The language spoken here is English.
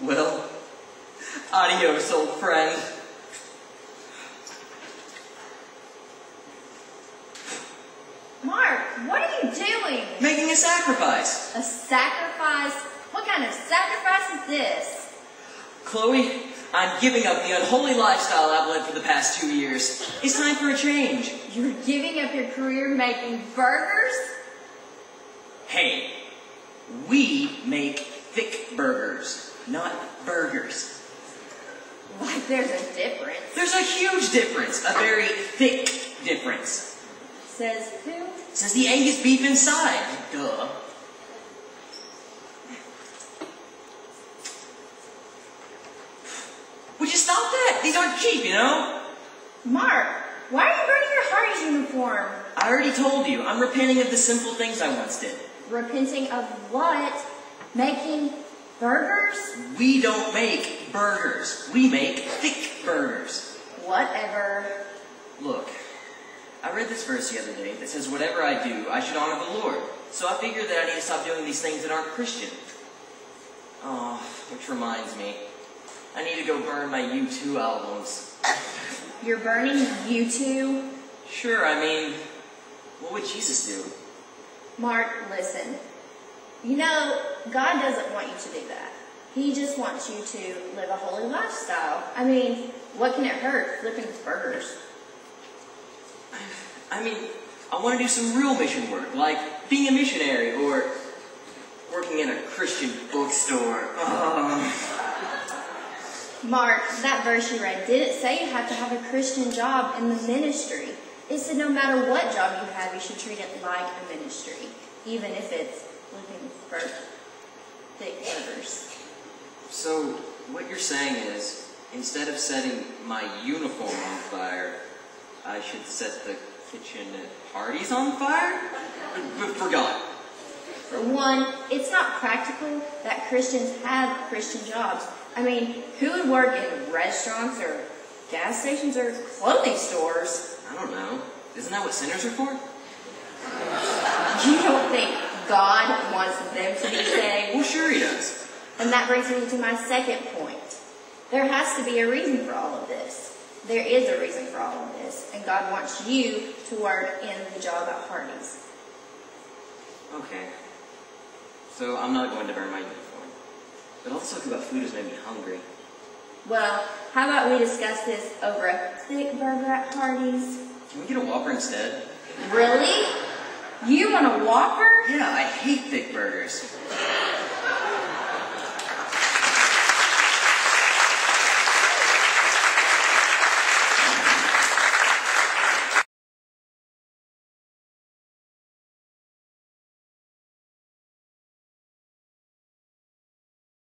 Well, adios, old friend. Mark, what are you doing? Making a sacrifice. A sacrifice? What kind of sacrifice is this? Chloe, I'm giving up the unholy lifestyle I've led for the past 2 years. It's time for a change. You're giving up your career making burgers? Hey, we make thick burgers, not burgers. Like there's a difference. There's a huge difference, a very thick difference. Says who? Says the Angus beef inside. Duh. Would you stop that? These aren't cheap, you know? Mark, why are you burning your Hardy's uniform? I already told you, I'm repenting of the simple things I once did. Repenting of what? Making burgers? We don't make burgers. We make thick burgers. Whatever. Look, I read this verse the other day that says, whatever I do, I should honor the Lord. So I figured that I need to stop doing these things that aren't Christian. Oh, which reminds me, I need to go burn my U2 albums. You're burning U2? Sure, I mean, what would Jesus do? Mark, listen. You know, God doesn't want you to do that. He just wants you to live a holy lifestyle. I mean, what can it hurt flipping burgers? I mean, I want to do some real mission work, like being a missionary or working in a Christian bookstore. Mark, that verse you read didn't say you have to have a Christian job in the ministry. It said no matter what job you have, you should treat it like a ministry, even if it's looking for thick burgers. So, what you're saying is, instead of setting my uniform on fire, I should set the kitchen at Hardy's on fire? Forgot. For one, it's not practical that Christians have Christian jobs. I mean, who would work in restaurants or gas stations or clothing stores? I don't know. Isn't that what sinners are for? You don't think God wants them to be saved? Well, sure he does. And that brings me to my second point. There has to be a reason for all of this. There is a reason for all of this, and God wants you to work in the job at Hardy's. Okay. So I'm not going to burn my uniform. But let's talk about food has made me hungry. Well, how about we discuss this over a thick burger at Hardy's? Can we get a Whopper instead? Really? You want a Whopper? Yeah, I hate thick burgers.